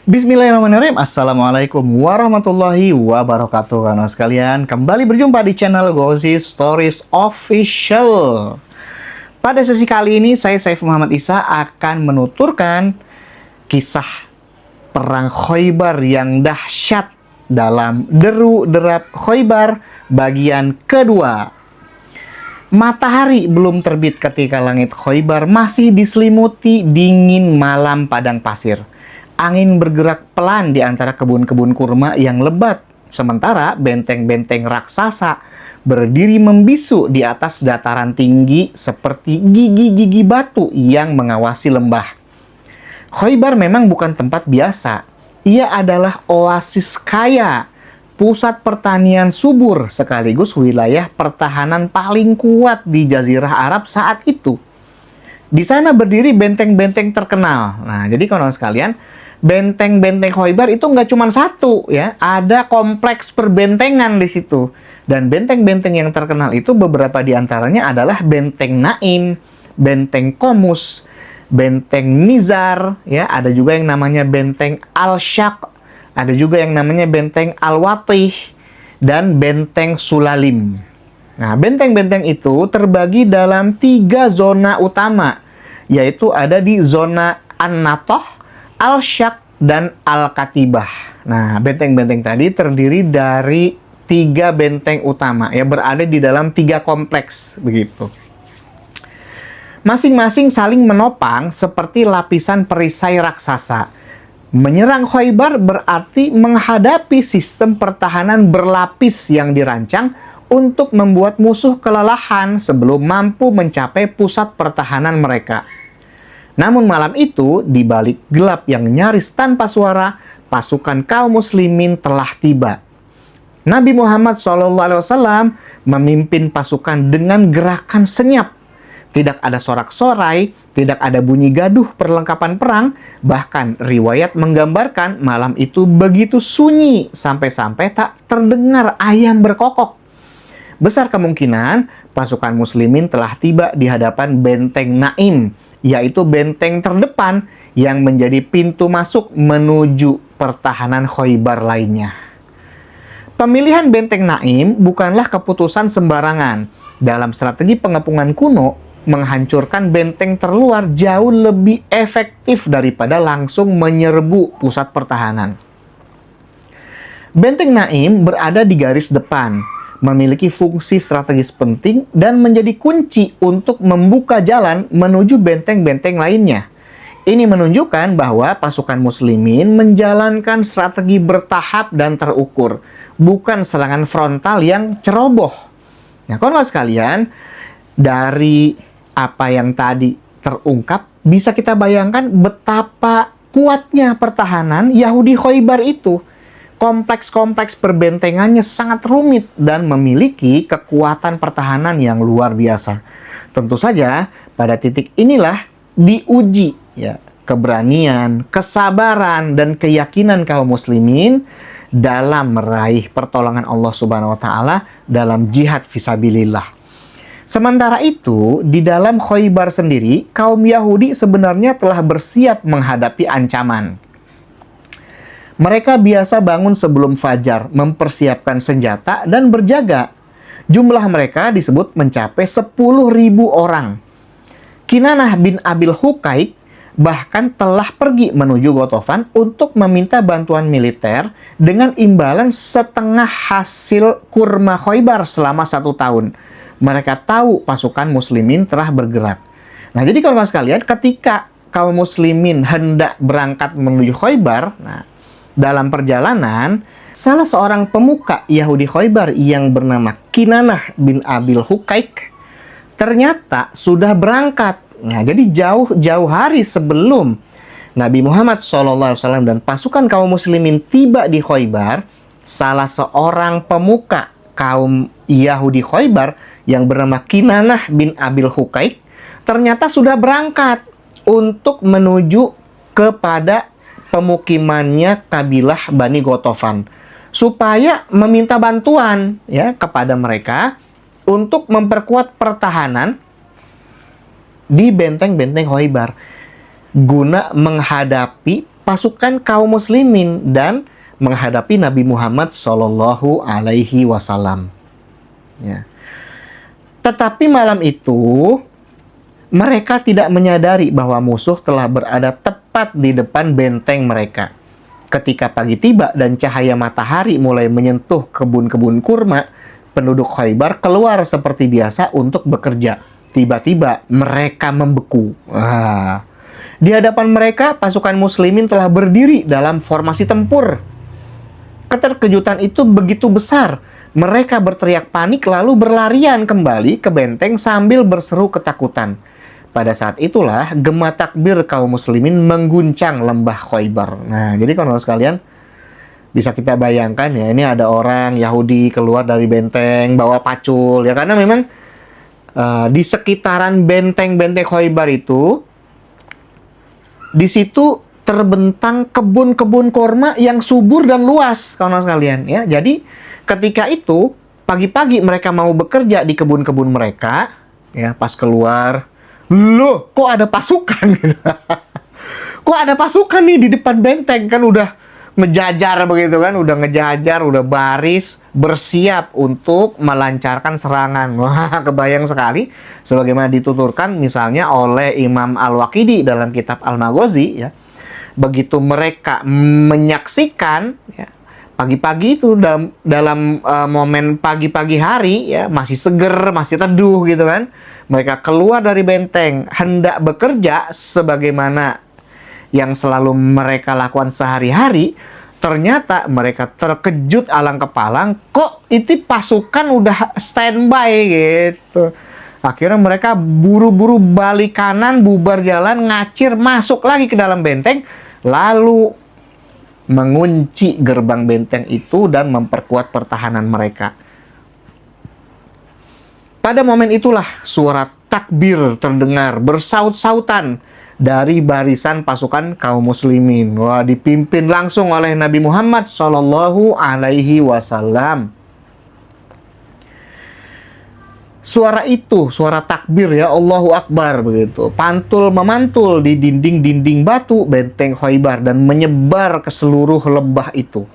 Bismillahirrahmanirrahim. Assalamualaikum warahmatullahi wabarakatuh. Kawan sekalian, kembali berjumpa di channel Ghozi Stories Official. Pada sesi kali ini, saya Saif Muhammad Isa akan menuturkan kisah perang Khoibar yang dahsyat dalam Deru Derap Khoibar bagian kedua. Matahari belum terbit ketika langit Khoibar masih diselimuti dingin malam padang pasir. Angin bergerak pelan di antara kebun-kebun kurma yang lebat, sementara benteng-benteng raksasa berdiri membisu di atas dataran tinggi seperti gigi-gigi batu yang mengawasi lembah. Khoibar memang bukan tempat biasa. Ia adalah oasis kaya, pusat pertanian subur sekaligus wilayah pertahanan paling kuat di Jazirah Arab saat itu. Di sana berdiri benteng-benteng terkenal. Nah, jadi kawan sekalian, benteng-benteng Khoibar itu nggak cuma satu ya, ada kompleks perbentengan di situ. Dan benteng-benteng yang terkenal itu beberapa di antaranya adalah Benteng Naim, Benteng Komus, Benteng Nizar, ya, ada juga yang namanya Benteng Al-Shaq, ada juga yang namanya Benteng Al-Watih, dan Benteng Sulalim. Nah, benteng-benteng itu terbagi dalam 3 zona utama, yaitu ada di zona An-Natoh, Al-Shaq, dan Al-Katibah. Nah, benteng-benteng tadi terdiri dari 3 benteng utama, ya, berada di dalam 3 kompleks, begitu. Masing-masing saling menopang seperti lapisan perisai raksasa. Menyerang Khoibar berarti menghadapi sistem pertahanan berlapis yang dirancang untuk membuat musuh kelelahan sebelum mampu mencapai pusat pertahanan mereka. Namun malam itu, di balik gelap yang nyaris tanpa suara, pasukan kaum muslimin telah tiba. Nabi Muhammad SAW memimpin pasukan dengan gerakan senyap. Tidak ada sorak-sorai, tidak ada bunyi gaduh perlengkapan perang, bahkan riwayat menggambarkan malam itu begitu sunyi sampai-sampai tak terdengar ayam berkokok. Besar kemungkinan pasukan muslimin telah tiba di hadapan Benteng Naim, yaitu benteng terdepan yang menjadi pintu masuk menuju pertahanan Khoibar lainnya. Pemilihan Benteng Naim bukanlah keputusan sembarangan. Dalam strategi pengepungan kuno, menghancurkan benteng terluar jauh lebih efektif daripada langsung menyerbu pusat pertahanan. Benteng Naim berada di garis depan, memiliki fungsi strategis penting dan menjadi kunci untuk membuka jalan menuju benteng-benteng lainnya. Ini menunjukkan bahwa pasukan muslimin menjalankan strategi bertahap dan terukur, bukan serangan frontal yang ceroboh. Nah, kawan-kawan sekalian, dari apa yang tadi terungkap, bisa kita bayangkan betapa kuatnya pertahanan Yahudi Khoibar itu. Kompleks-kompleks perbentengannya sangat rumit dan memiliki kekuatan pertahanan yang luar biasa. Tentu saja, pada titik inilah diuji ya keberanian, kesabaran, dan keyakinan kaum muslimin dalam meraih pertolongan Allah Subhanahu wa taala dalam jihad fisabilillah. Sementara itu, di dalam Khoibar sendiri, kaum Yahudi sebenarnya telah bersiap menghadapi ancaman. Mereka biasa bangun sebelum fajar, mempersiapkan senjata dan berjaga. Jumlah mereka disebut mencapai 10.000 orang. Kinanah bin Abil Hukaik bahkan telah pergi menuju Ghatafan untuk meminta bantuan militer dengan imbalan setengah hasil kurma Khoibar selama 1 tahun. Mereka tahu pasukan muslimin telah bergerak. Nah, jadi kawan-kawan sekalian, ketika kaum muslimin hendak berangkat menuju Khoibar, nah, dalam perjalanan, salah seorang pemuka Yahudi Khoibar yang bernama Kinanah bin Abil Hukaik ternyata sudah berangkat. Nah, jadi jauh-jauh hari sebelum Nabi Muhammad SAW dan pasukan kaum muslimin tiba di Khoibar, salah seorang pemuka kaum Yahudi Khoibar yang bernama Kinanah bin Abil Hukaik ternyata sudah berangkat untuk menuju kepada pemukimannya kabilah Bani Ghatafan supaya meminta bantuan ya kepada mereka untuk memperkuat pertahanan di benteng-benteng Khoibar guna menghadapi pasukan kaum muslimin dan menghadapi Nabi Muhammad Shallallahu Alaihi Wasallam. Ya. Tetapi malam itu mereka tidak menyadari bahwa musuh telah berada tepat di depan benteng mereka. Ketika pagi tiba dan cahaya matahari mulai menyentuh kebun-kebun kurma, penduduk Khaybar keluar seperti biasa untuk bekerja. Tiba-tiba mereka membeku. Di hadapan mereka, pasukan muslimin telah berdiri dalam formasi tempur. Keterkejutan itu begitu besar. Mereka berteriak panik lalu berlarian kembali ke benteng sambil berseru ketakutan. Pada saat itulah gema takbir kaum muslimin mengguncang lembah Khaybar. Nah, jadi kalau sekalian bisa kita bayangkan ya, ini ada orang Yahudi keluar dari benteng bawa pacul ya, karena memang di sekitaran benteng-benteng Khaybar itu di situ terbentang kebun-kebun kurma yang subur dan luas, kawan sekalian ya. Jadi ketika itu pagi-pagi mereka mau bekerja di kebun-kebun mereka ya, pas keluar, loh, kok ada pasukan gitu. Kok ada pasukan nih di depan benteng, kan udah ngejajar begitu kan, udah ngejajar, udah baris, bersiap untuk melancarkan serangan. Wah, kebayang sekali sebagaimana dituturkan misalnya oleh Imam Al-Waqidi dalam kitab Al-Maghazi ya. Begitu mereka menyaksikan ya, pagi-pagi itu dalam momen pagi-pagi hari ya, masih seger, masih teduh gitu kan. Mereka keluar dari benteng hendak bekerja sebagaimana yang selalu mereka lakukan sehari-hari. Ternyata mereka terkejut alang kepalang, kok itu pasukan udah standby gitu. Akhirnya mereka buru-buru balik kanan, bubar jalan, ngacir masuk lagi ke dalam benteng, lalu mengunci gerbang benteng itu dan memperkuat pertahanan mereka. Pada momen itulah suara takbir terdengar bersaut-sautan dari barisan pasukan kaum muslimin. Wah, dipimpin langsung oleh Nabi Muhammad Shallallahu Alaihi Wasallam. Suara itu, suara takbir ya, Allahu Akbar begitu, pantul memantul di dinding-dinding batu benteng Khaybar dan menyebar ke seluruh lembah itu.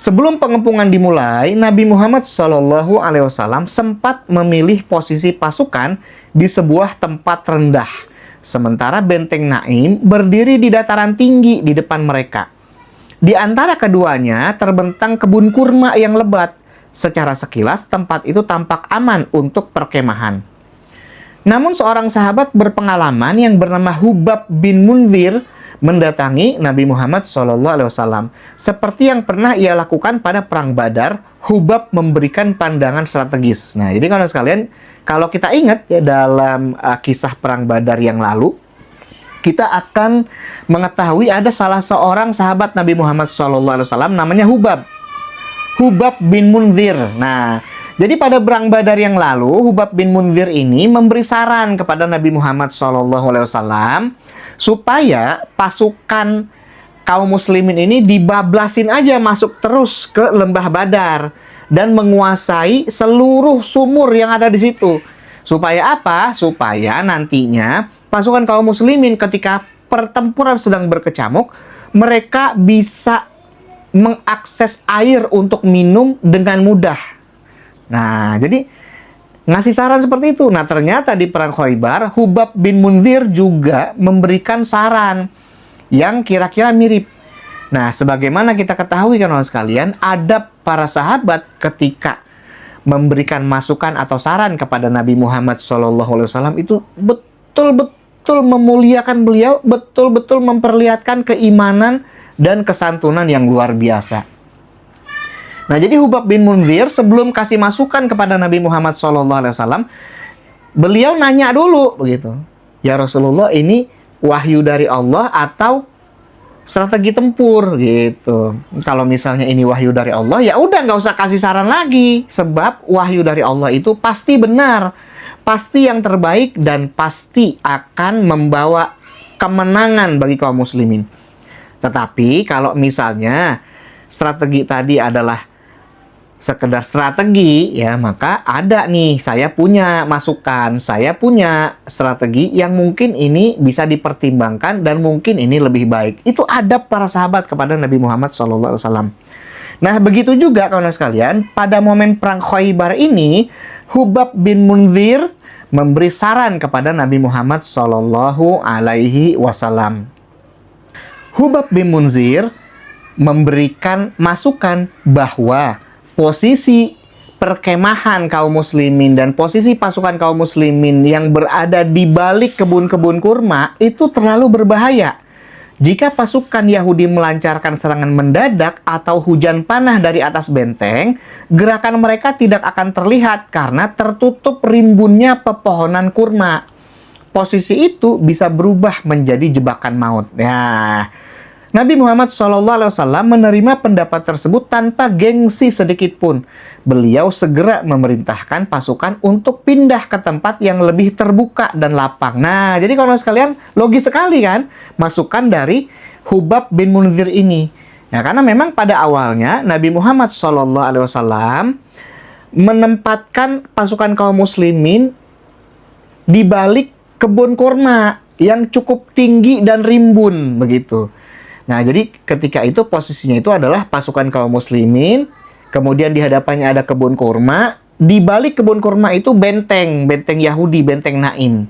Sebelum pengepungan dimulai, Nabi Muhammad SAW sempat memilih posisi pasukan di sebuah tempat rendah, sementara benteng Naim berdiri di dataran tinggi di depan mereka. Di antara keduanya terbentang kebun kurma yang lebat. Secara sekilas tempat itu tampak aman untuk perkemahan. Namun seorang sahabat berpengalaman yang bernama Hubab bin Munzir mendatangi Nabi Muhammad SAW. Seperti yang pernah ia lakukan pada Perang Badar, Hubab memberikan pandangan strategis. Nah, jadi sekalian, kalau kita ingat ya dalam kisah Perang Badar yang lalu, kita akan mengetahui ada salah seorang sahabat Nabi Muhammad SAW namanya Hubab bin Munzir. Nah, jadi pada Perang Badar yang lalu, Hubab bin Munzir ini memberi saran kepada Nabi Muhammad SAW supaya pasukan kaum muslimin ini dibablasin aja masuk terus ke lembah Badar dan menguasai seluruh sumur yang ada di situ. Supaya apa? Supaya nantinya pasukan kaum muslimin ketika pertempuran sedang berkecamuk, mereka bisa mengakses air untuk minum dengan mudah. Nah, jadi ngasih saran seperti itu. Nah, ternyata di Perang Khaybar, Hubab bin Munzir juga memberikan saran yang kira-kira mirip. Nah, sebagaimana kita ketahui kan sekalian, adab para sahabat ketika memberikan masukan atau saran kepada Nabi Muhammad SAW itu betul-betul memuliakan beliau, betul-betul memperlihatkan keimanan dan kesantunan yang luar biasa. Nah, jadi Hubab bin Munzir sebelum kasih masukan kepada Nabi Muhammad SAW, beliau nanya dulu begitu. Ya Rasulullah, ini wahyu dari Allah atau strategi tempur gitu. Kalau misalnya ini wahyu dari Allah, ya udah nggak usah kasih saran lagi. Sebab wahyu dari Allah itu pasti benar, pasti yang terbaik, dan pasti akan membawa kemenangan bagi kaum muslimin. Tetapi kalau misalnya strategi tadi adalah sekedar strategi ya, maka ada nih, saya punya masukan, saya punya strategi yang mungkin ini bisa dipertimbangkan dan mungkin ini lebih baik. Itu adab para sahabat kepada Nabi Muhammad SAW. Nah, begitu juga kawan sekalian, pada momen perang Khaybar ini, Hubab bin Munzir memberi saran kepada Nabi Muhammad SAW. Hubab bin Munzir memberikan masukan bahwa posisi perkemahan kaum muslimin dan posisi pasukan kaum muslimin yang berada di balik kebun-kebun kurma itu terlalu berbahaya. Jika pasukan Yahudi melancarkan serangan mendadak atau hujan panah dari atas benteng, gerakan mereka tidak akan terlihat karena tertutup rimbunnya pepohonan kurma. Posisi itu bisa berubah menjadi jebakan maut. Nah, Nabi Muhammad SAW menerima pendapat tersebut tanpa gengsi sedikit pun. Beliau segera memerintahkan pasukan untuk pindah ke tempat yang lebih terbuka dan lapang. Nah, jadi kawan sekalian, logis sekali kan masukan dari Hubab bin Munzir ini. Ya, karena memang pada awalnya Nabi Muhammad SAW menempatkan pasukan kaum muslimin di balik kebun kurma yang cukup tinggi dan rimbun begitu. Nah, jadi ketika itu posisinya itu adalah pasukan kaum muslimin, kemudian di hadapannya ada kebun kurma, di balik kebun kurma itu benteng Yahudi, benteng Naim.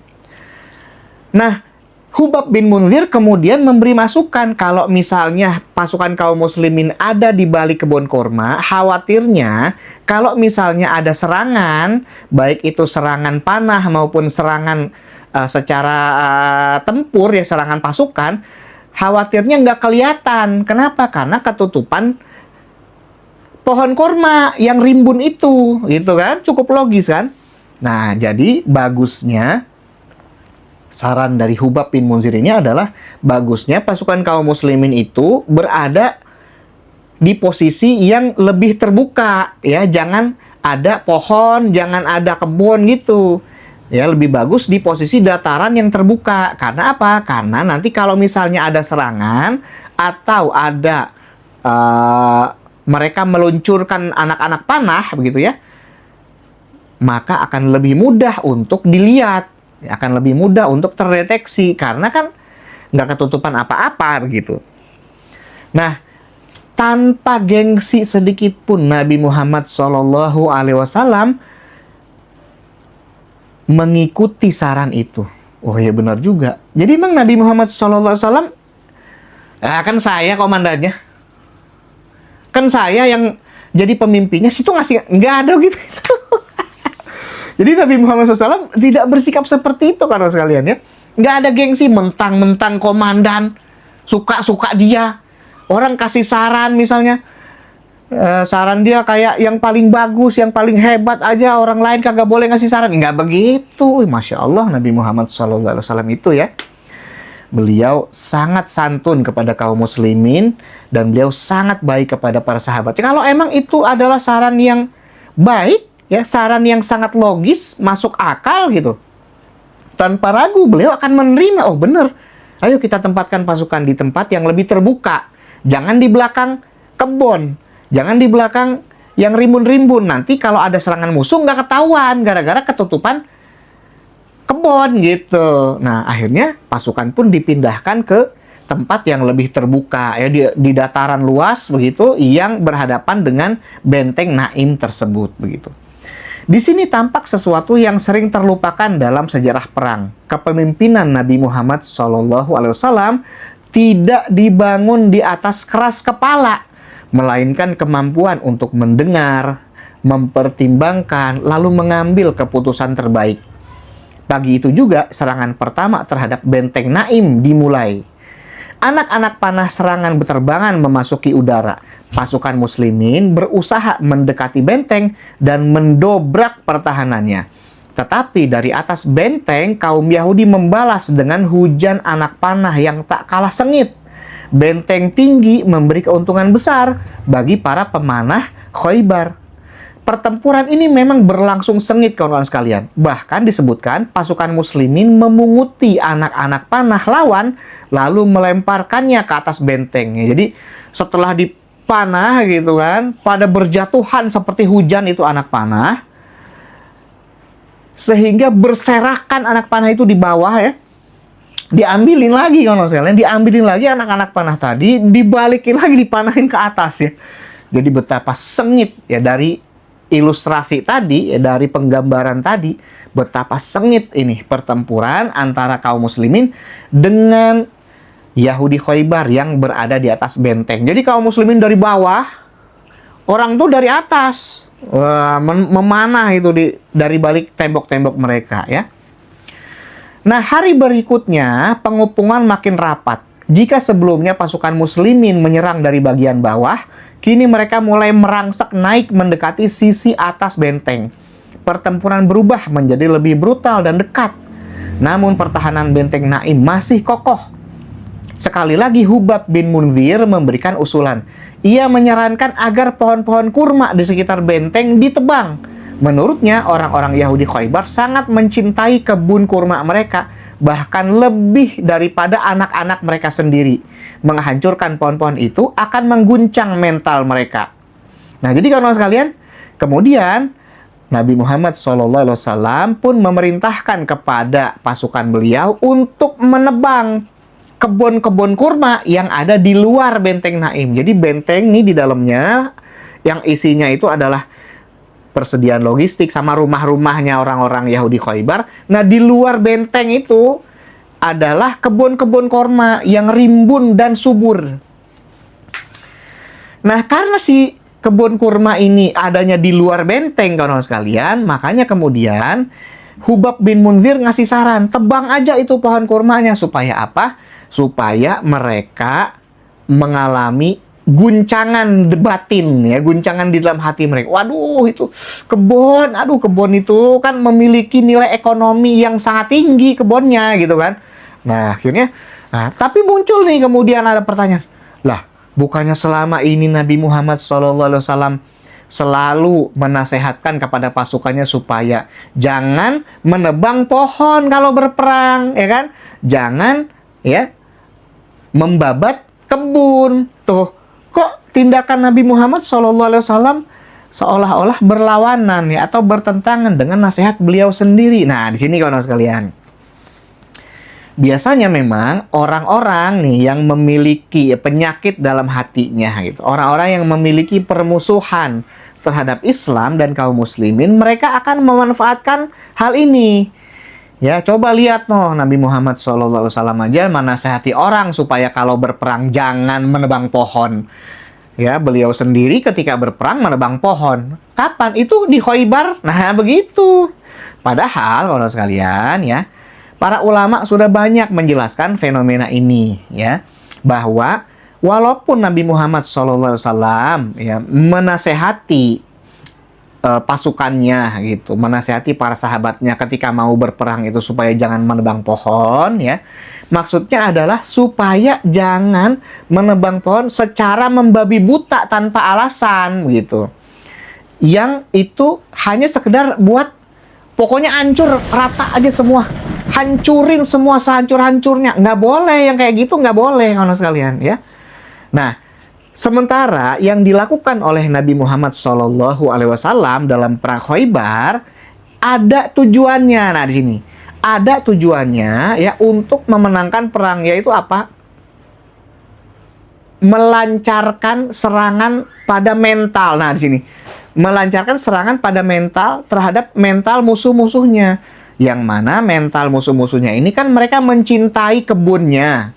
Nah, Hubab bin Munzir kemudian memberi masukan kalau misalnya pasukan kaum muslimin ada di balik kebun kurma, khawatirnya kalau misalnya ada serangan, baik itu serangan panah maupun serangan secara tempur ya, serangan pasukan, khawatirnya nggak kelihatan. Kenapa? Karena ketutupan pohon kurma yang rimbun itu, gitu kan? Cukup logis kan? Nah, jadi bagusnya saran dari Hubab bin Munzir ini adalah bagusnya pasukan kaum muslimin itu berada di posisi yang lebih terbuka, ya. Jangan ada pohon, jangan ada kebun gitu. Ya, lebih bagus di posisi dataran yang terbuka. Karena apa? Karena nanti kalau misalnya ada serangan atau ada mereka meluncurkan anak-anak panah begitu ya, maka akan lebih mudah untuk dilihat, akan lebih mudah untuk terdeteksi karena kan nggak ketutupan apa-apa begitu. Nah, tanpa gengsi sedikit pun Nabi Muhammad SAW mengikuti saran itu. Oh ya, benar juga. Jadi memang Nabi Muhammad SAW, kan saya komandannya, kan saya yang jadi pemimpinnya, situ nggak ada gitu. Jadi Nabi Muhammad SAW tidak bersikap seperti itu kan sekalian ya. Nggak ada gengsi, mentang-mentang komandan, suka-suka dia. Orang kasih saran misalnya, saran dia kayak yang paling bagus, yang paling hebat aja, orang lain kagak boleh ngasih saran. Nggak begitu. Masya Allah, Nabi Muhammad SAW itu ya, beliau sangat santun kepada kaum muslimin dan beliau sangat baik kepada para sahabat. Kalau emang itu adalah saran yang baik, ya, saran yang sangat logis, masuk akal gitu, tanpa ragu beliau akan menerima. Oh bener, ayo kita tempatkan pasukan di tempat yang lebih terbuka. Jangan di belakang kebun, jangan di belakang yang rimbun-rimbun. Nanti kalau ada serangan musuh nggak ketahuan gara-gara ketutupan kebun gitu. Nah, akhirnya pasukan pun dipindahkan ke tempat yang lebih terbuka ya, di dataran luas begitu yang berhadapan dengan benteng Naim tersebut begitu. Di sini tampak sesuatu yang sering terlupakan dalam sejarah perang. Kepemimpinan Nabi Muhammad SAW tidak dibangun di atas keras kepala, melainkan kemampuan untuk mendengar, mempertimbangkan, lalu mengambil keputusan terbaik. Pagi itu juga serangan pertama terhadap benteng Naim dimulai. Anak-anak panah serangan berterbangan memasuki udara. Pasukan muslimin berusaha mendekati benteng dan mendobrak pertahanannya. Tetapi dari atas benteng, kaum Yahudi membalas dengan hujan anak panah yang tak kalah sengit. Benteng tinggi memberi keuntungan besar bagi para pemanah Khaybar. Pertempuran ini memang berlangsung sengit kawan-kawan sekalian. Bahkan disebutkan pasukan muslimin memunguti anak-anak panah lawan lalu melemparkannya ke atas benteng. Jadi setelah panah gitu kan, pada berjatuhan seperti hujan itu anak panah, sehingga berserakan anak panah itu di bawah ya, diambilin lagi kalau sekalian, diambilin lagi anak-anak panah tadi, dibalikin lagi, dipanahin ke atas ya. Jadi betapa sengit ya, dari ilustrasi tadi ya, dari penggambaran tadi, betapa sengit ini pertempuran antara kaum muslimin dengan Yahudi Khaybar yang berada di atas benteng. Jadi kaum muslimin dari bawah, orang tuh dari atas memanah itu dari balik tembok-tembok mereka ya. Nah, hari berikutnya pengepungan makin rapat. Jika sebelumnya pasukan muslimin menyerang dari bagian bawah, kini mereka mulai merangsek naik mendekati sisi atas benteng. Pertempuran berubah menjadi lebih brutal dan dekat. Namun pertahanan benteng Naim masih kokoh. Sekali lagi Hubab bin Munzir memberikan usulan. Ia menyarankan agar pohon-pohon kurma di sekitar benteng ditebang. Menurutnya, orang-orang Yahudi Khaybar sangat mencintai kebun kurma mereka, bahkan lebih daripada anak-anak mereka sendiri. Menghancurkan pohon-pohon itu akan mengguncang mental mereka. Nah, jadi kawan-kawan sekalian, kemudian Nabi Muhammad SAW pun memerintahkan kepada pasukan beliau untuk menebang kebun-kebun kurma yang ada di luar benteng Naim. Jadi benteng ini di dalamnya yang isinya itu adalah persediaan logistik sama rumah-rumahnya orang-orang Yahudi Khaybar. Nah, di luar benteng itu adalah kebun-kebun kurma yang rimbun dan subur. Nah, karena si kebun kurma ini adanya di luar benteng, kawan-kawan sekalian, makanya kemudian Hubab bin Munzir ngasih saran, tebang aja itu pohon kurmanya. Supaya apa? Supaya mereka mengalami guncangan batin ya, guncangan di dalam hati mereka. Waduh, itu kebun, kebun itu kan memiliki nilai ekonomi yang sangat tinggi kebunnya gitu kan. Nah, akhirnya tapi muncul nih kemudian ada pertanyaan. Lah, bukannya selama ini Nabi Muhammad SAW selalu menasehatkan kepada pasukannya supaya jangan menebang pohon kalau berperang, ya kan? Jangan ya membabat kebun. Tuh, kok tindakan Nabi Muhammad SAW seolah-olah berlawanan ya, atau bertentangan dengan nasihat beliau sendiri. Nah, di sini kawan-kawan sekalian, biasanya memang orang-orang nih yang memiliki penyakit dalam hatinya gitu, orang-orang yang memiliki permusuhan terhadap Islam dan kaum muslimin, mereka akan memanfaatkan hal ini. Ya, coba lihat Nabi Muhammad SAW aja menasehati orang supaya kalau berperang jangan menebang pohon. Ya, beliau sendiri ketika berperang menebang pohon. Kapan? Itu di Khaybar. Nah, begitu. Padahal, kalau sekalian ya, para ulama sudah banyak menjelaskan fenomena ini ya, bahwa walaupun Nabi Muhammad SAW ya menasehati pasukannya gitu, menasihati para sahabatnya ketika mau berperang itu supaya jangan menebang pohon ya. Maksudnya adalah supaya jangan menebang pohon secara membabi buta tanpa alasan gitu. Yang itu hanya sekedar buat pokoknya hancur rata aja semua. Hancurin semua sehancur-hancurnya. Nggak boleh yang kayak gitu, nggak boleh kawan sekalian ya. Nah, sementara yang dilakukan oleh Nabi Muhammad SAW dalam perang Khaybar ada tujuannya. Nah, di sini ada tujuannya ya, untuk memenangkan perang, yaitu apa? Melancarkan serangan pada mental. Nah, di sini melancarkan serangan pada mental terhadap mental musuh-musuhnya. Yang mana mental musuh-musuhnya ini kan mereka mencintai kebunnya.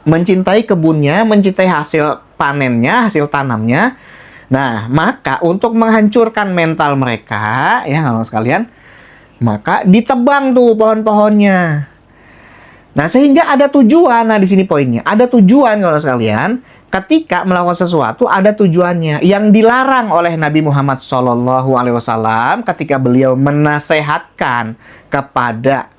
Mencintai kebunnya, mencintai hasil panennya, hasil tanamnya. Nah, maka untuk menghancurkan mental mereka, ya kalau sekalian, maka ditebang tuh pohon-pohonnya. Nah, sehingga ada tujuan. Nah, di sini poinnya. Ada tujuan kalau sekalian. Ketika melakukan sesuatu ada tujuannya. Yang dilarang oleh Nabi Muhammad SAW ketika beliau menasehatkan kepada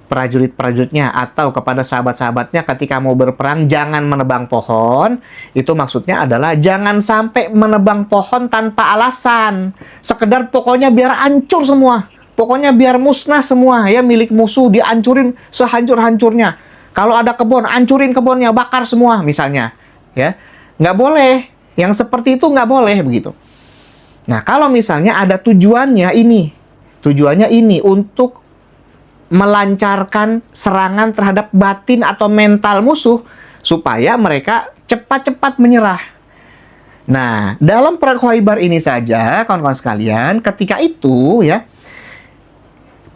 prajurit-prajuritnya atau kepada sahabat-sahabatnya ketika mau berperang jangan menebang pohon, itu maksudnya adalah jangan sampai menebang pohon tanpa alasan, sekedar pokoknya biar hancur semua, pokoknya biar musnah semua ya, milik musuh dihancurin sehancur-hancurnya. Kalau ada kebun, hancurin kebunnya, bakar semua misalnya ya. Nggak boleh. Yang seperti itu nggak boleh begitu. Nah, kalau misalnya ada tujuannya ini untuk melancarkan serangan terhadap batin atau mental musuh supaya mereka cepat-cepat menyerah. Nah, dalam perang Khaybar ini saja, kawan-kawan sekalian, ketika itu ya,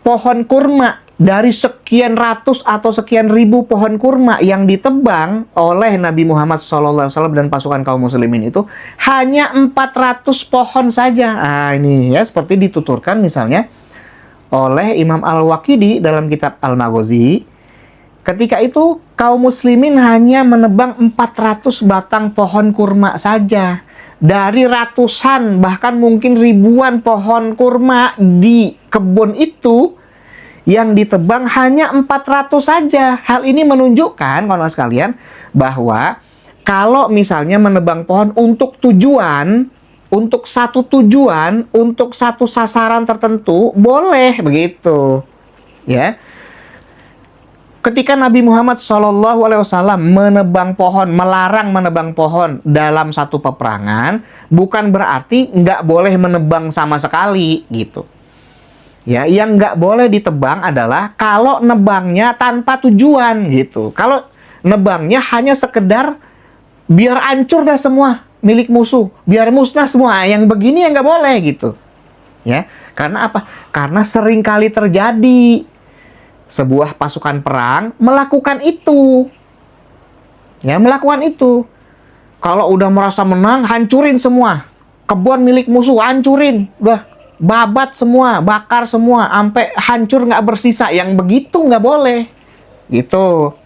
pohon kurma dari sekian ratus atau sekian ribu pohon kurma yang ditebang oleh Nabi Muhammad SAW dan pasukan kaum muslimin itu hanya 400 pohon saja. Nah, ini ya seperti dituturkan misalnya oleh Imam Al-Waqidi dalam kitab Al-Maghazi. Ketika itu kaum muslimin hanya menebang 400 batang pohon kurma saja dari ratusan bahkan mungkin ribuan pohon kurma di kebun itu. Yang ditebang hanya 400 saja. Hal ini menunjukkan, kawan-kawan sekalian, bahwa kalau misalnya menebang pohon untuk satu tujuan, untuk satu sasaran tertentu, boleh begitu. Ya. Ketika Nabi Muhammad SAW melarang menebang pohon dalam satu peperangan, bukan berarti nggak boleh menebang sama sekali, gitu. Ya, yang nggak boleh ditebang adalah kalau nebangnya tanpa tujuan gitu. Kalau nebangnya hanya sekedar biar hancur dah semua milik musuh, biar musnah semua. Yang begini yang nggak boleh gitu. Ya, karena apa? Karena sering kali terjadi sebuah pasukan perang melakukan itu. Ya, melakukan itu. Kalau udah merasa menang, hancurin semua. Kebun milik musuh, hancurin. Udah. Babat semua, bakar semua, sampai hancur nggak bersisa. Yang begitu nggak boleh. Gitu.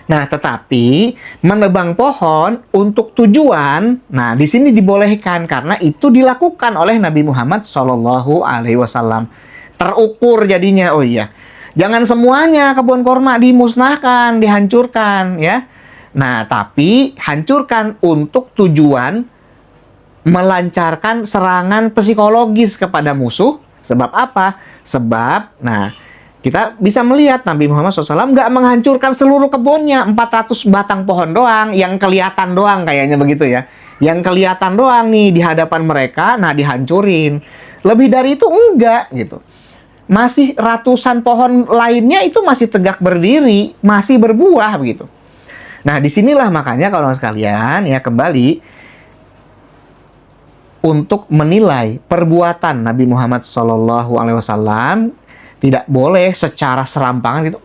Nah, tetapi menebang pohon untuk tujuan, nah di sini dibolehkan karena itu dilakukan oleh Nabi Muhammad SAW. Terukur jadinya. Oh iya, jangan semuanya kebun kurma dimusnahkan, dihancurkan ya. Nah, tapi hancurkan untuk tujuan melancarkan serangan psikologis kepada musuh. Sebab apa? Sebab, nah, kita bisa melihat Nabi Muhammad SAW nggak menghancurkan seluruh kebunnya. 400 batang pohon doang, yang kelihatan doang kayaknya begitu ya. Yang kelihatan doang nih di hadapan mereka, nah dihancurin. Lebih dari itu enggak gitu. Masih ratusan pohon lainnya itu masih tegak berdiri, masih berbuah begitu. Nah, disinilah makanya kalau sekalian ya kembali untuk menilai perbuatan Nabi Muhammad SAW tidak boleh secara serampangan gitu.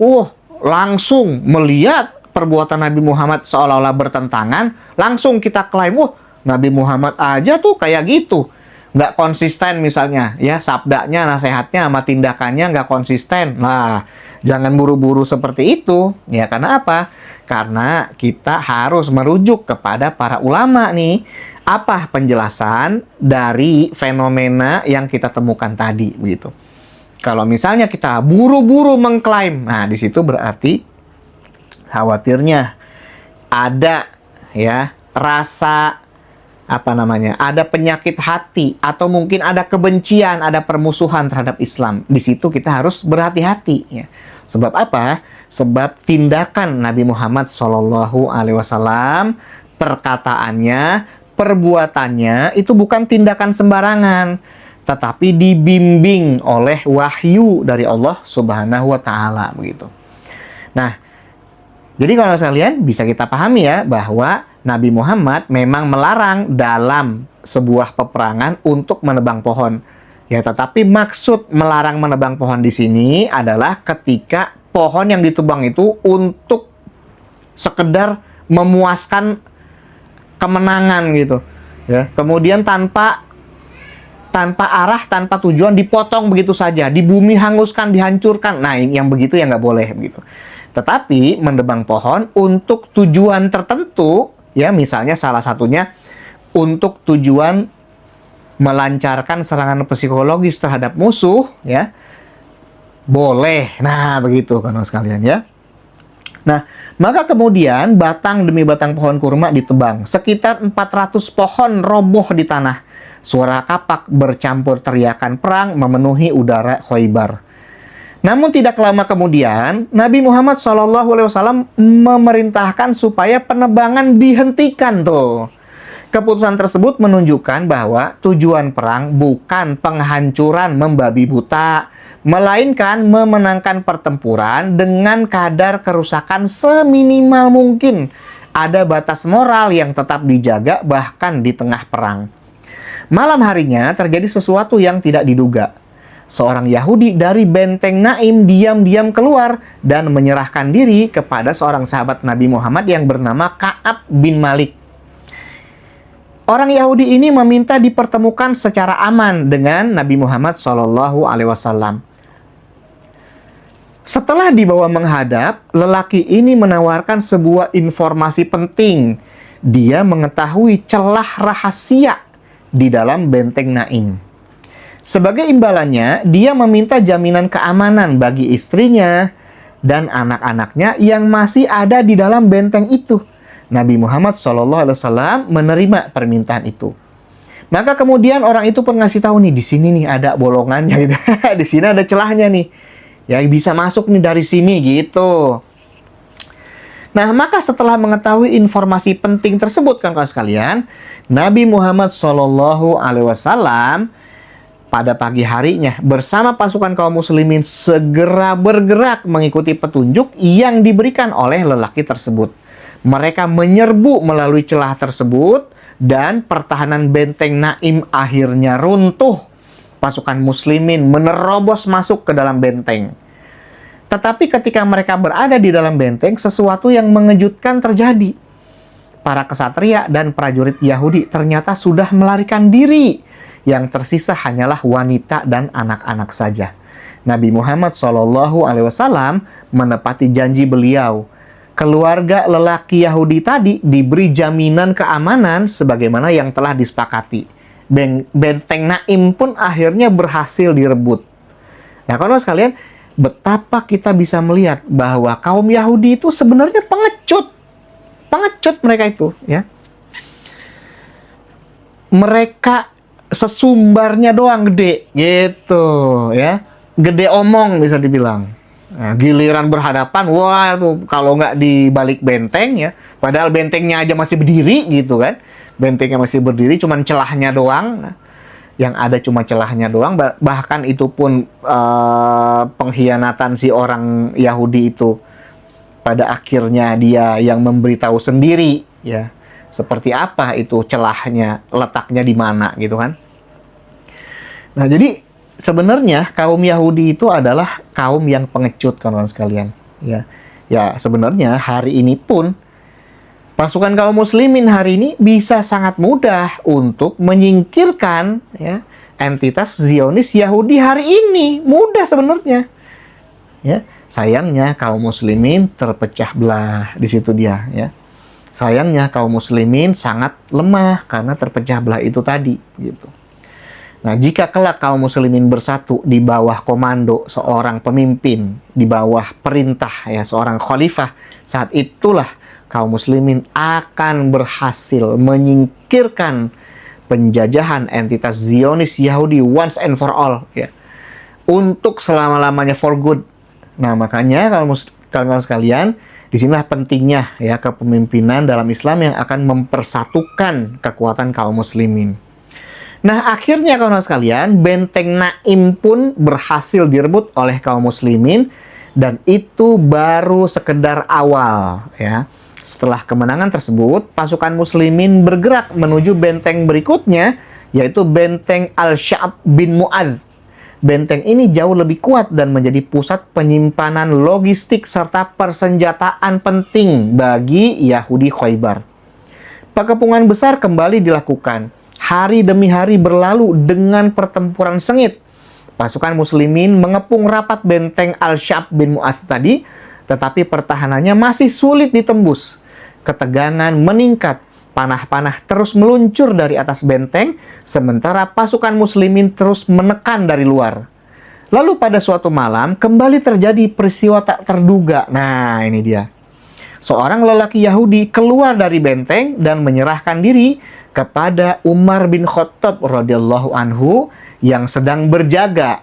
Langsung melihat perbuatan Nabi Muhammad seolah-olah bertentangan, langsung kita klaim, Nabi Muhammad aja tuh kayak gitu. Nggak konsisten misalnya, ya sabdanya, nasihatnya, sama tindakannya nggak konsisten. Nah, jangan buru-buru seperti itu. Ya, karena apa? Karena kita harus merujuk kepada para ulama nih. Apa penjelasan dari fenomena yang kita temukan tadi, begitu. Kalau misalnya kita buru-buru mengklaim, nah di situ berarti khawatirnya ada ya rasa ada penyakit hati atau mungkin ada kebencian, ada permusuhan terhadap Islam. Di situ kita harus berhati-hati ya. Sebab apa? Sebab tindakan Nabi Muhammad SAW, perkataannya, perbuatannya itu bukan tindakan sembarangan, tetapi dibimbing oleh wahyu dari Allah Subhanahu wa Ta'ala begitu. Nah, jadi kalau sekalian bisa kita pahami ya bahwa Nabi Muhammad memang melarang dalam sebuah peperangan untuk menebang pohon. Ya, tetapi maksud melarang menebang pohon di sini adalah ketika pohon yang ditebang itu untuk sekedar memuaskan kemenangan gitu ya, kemudian tanpa arah, tanpa tujuan dipotong begitu saja, di bumi hanguskan, dihancurkan. Nah, yang begitu ya nggak boleh begitu. Tetapi menebang pohon untuk tujuan tertentu ya, misalnya salah satunya untuk tujuan melancarkan serangan psikologis terhadap musuh ya, boleh. Nah, begitu kan sekalian ya. Nah, maka kemudian batang demi batang pohon kurma ditebang. Sekitar 400 pohon roboh di tanah. Suara kapak bercampur teriakan perang memenuhi udara Khaybar. Namun tidak lama kemudian, Nabi Muhammad SAW memerintahkan supaya penebangan dihentikan tuh. Keputusan tersebut menunjukkan bahwa tujuan perang bukan penghancuran membabi buta, melainkan memenangkan pertempuran dengan kadar kerusakan seminimal mungkin. Ada batas moral yang tetap dijaga bahkan di tengah perang. Malam harinya terjadi sesuatu yang tidak diduga. Seorang Yahudi dari benteng Naim diam-diam keluar dan menyerahkan diri kepada seorang sahabat Nabi Muhammad yang bernama Ka'ab bin Malik. Orang Yahudi ini meminta dipertemukan secara aman dengan Nabi Muhammad SAW. Setelah dibawa menghadap, lelaki ini menawarkan sebuah informasi penting. Dia mengetahui celah rahasia di dalam benteng Naim. Sebagai imbalannya, dia meminta jaminan keamanan bagi istrinya dan anak-anaknya yang masih ada di dalam benteng itu. Nabi Muhammad SAW menerima permintaan itu. Maka kemudian orang itu pun ngasih tahu nih, di sini nih ada bolongannya gitu. Di sini ada celahnya nih. Ya bisa masuk nih dari sini gitu. Nah, maka setelah mengetahui informasi penting tersebut kawan-kawan sekalian, Nabi Muhammad SAW pada pagi harinya bersama pasukan kaum muslimin segera bergerak mengikuti petunjuk yang diberikan oleh lelaki tersebut. Mereka menyerbu melalui celah tersebut dan pertahanan benteng Naim akhirnya runtuh. Pasukan muslimin menerobos masuk ke dalam benteng. Tetapi ketika mereka berada di dalam benteng, sesuatu yang mengejutkan terjadi. Para kesatria dan prajurit Yahudi ternyata sudah melarikan diri. Yang tersisa hanyalah wanita dan anak-anak saja. Nabi Muhammad SAW menepati janji beliau. Keluarga lelaki Yahudi tadi diberi jaminan keamanan sebagaimana yang telah disepakati. Benteng Naim pun akhirnya berhasil direbut. Nah, kawan-kawan sekalian, betapa kita bisa melihat bahwa kaum Yahudi itu sebenarnya pengecut. Pengecut mereka itu, ya. Mereka sesumbarnya doang gede, gitu, ya. Gede omong bisa dibilang. Nah, giliran berhadapan, wah tuh kalau nggak di balik benteng ya, padahal bentengnya aja masih berdiri gitu kan. Bentengnya masih berdiri, cuman celahnya doang. Nah, yang ada cuma celahnya doang, bahkan itu pun pengkhianatan si orang Yahudi itu. Pada akhirnya dia yang memberitahu sendiri, ya. Seperti apa itu celahnya, letaknya di mana gitu kan. Nah, jadi sebenarnya kaum Yahudi itu adalah kaum yang pengecut kawan-kawan sekalian, ya. Ya, sebenarnya hari ini pun pasukan kaum muslimin hari ini bisa sangat mudah untuk menyingkirkan ya entitas Zionis Yahudi hari ini, mudah sebenarnya. Ya, sayangnya kaum muslimin terpecah belah di situ dia, ya. Sayangnya kaum muslimin sangat lemah karena terpecah belah itu tadi, gitu. Nah, jika kelak kaum muslimin bersatu di bawah komando seorang pemimpin, di bawah perintah ya seorang khalifah, saat itulah kaum muslimin akan berhasil menyingkirkan penjajahan entitas Zionis Yahudi once and for all, ya. Untuk selama-lamanya, for good. Nah, makanya kawan-kawan sekalian, disinilah pentingnya ya kepemimpinan dalam Islam yang akan mempersatukan kekuatan kaum muslimin. Nah, akhirnya kawan-kawan sekalian, benteng Naim pun berhasil direbut oleh kaum muslimin dan itu baru sekedar awal ya. Setelah kemenangan tersebut, pasukan muslimin bergerak menuju benteng berikutnya, yaitu benteng Al-Sya'b bin Mu'adz. Benteng ini jauh lebih kuat dan menjadi pusat penyimpanan logistik serta persenjataan penting bagi Yahudi Khaybar. Pengepungan besar kembali dilakukan. Hari demi hari berlalu dengan pertempuran sengit. Pasukan muslimin mengepung rapat benteng Al-Sya'b bin Mu'adz tadi, tetapi pertahanannya masih sulit ditembus. Ketegangan meningkat, panah-panah terus meluncur dari atas benteng, sementara pasukan muslimin terus menekan dari luar. Lalu pada suatu malam, kembali terjadi peristiwa tak terduga. Nah, ini dia. Seorang lelaki Yahudi keluar dari benteng dan menyerahkan diri kepada Umar bin Khattab radhiyallahu anhu yang sedang berjaga.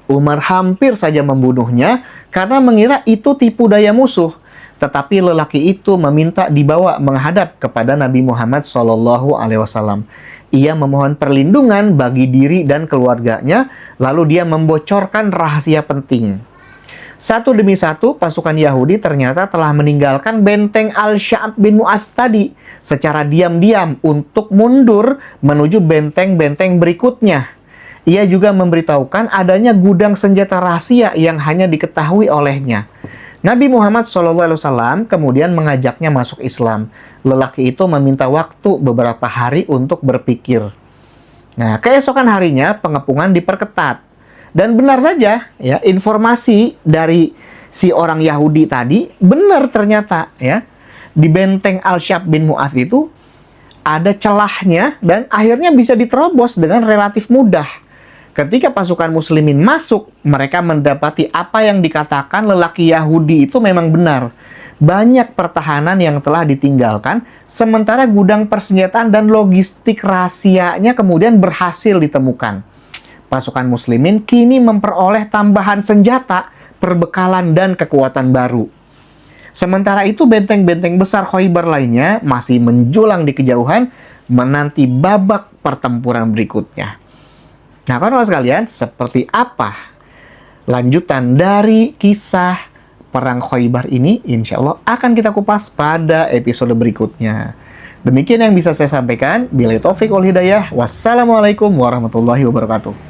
Umar hampir saja membunuhnya karena mengira itu tipu daya musuh. Tetapi lelaki itu meminta dibawa menghadap kepada Nabi Muhammad SAW. Ia memohon perlindungan bagi diri dan keluarganya, lalu dia membocorkan rahasia penting. Satu demi satu, pasukan Yahudi ternyata telah meninggalkan benteng Al-Sya'ab bin Mu'adz tadi secara diam-diam untuk mundur menuju benteng-benteng berikutnya. Ia juga memberitahukan adanya gudang senjata rahasia yang hanya diketahui olehnya. Nabi Muhammad SAW kemudian mengajaknya masuk Islam. Lelaki itu meminta waktu beberapa hari untuk berpikir. Nah, keesokan harinya pengepungan diperketat. Dan benar saja, ya, informasi dari si orang Yahudi tadi benar ternyata, ya. Di benteng Al-Sya'ab bin Mu'adz itu ada celahnya dan akhirnya bisa diterobos dengan relatif mudah. Ketika pasukan muslimin masuk, mereka mendapati apa yang dikatakan lelaki Yahudi itu memang benar. Banyak pertahanan yang telah ditinggalkan, sementara gudang persenjataan dan logistik rahasianya kemudian berhasil ditemukan. Pasukan muslimin kini memperoleh tambahan senjata, perbekalan, dan kekuatan baru. Sementara itu benteng-benteng besar Khaybar lainnya masih menjulang di kejauhan, menanti babak pertempuran berikutnya. Nah, kawan-kawan sekalian, seperti apa lanjutan dari kisah Perang Khaybar ini? Insya Allah akan kita kupas pada episode berikutnya. Demikian yang bisa saya sampaikan. Billahi taufiq wal hidayah. Wassalamualaikum warahmatullahi wabarakatuh.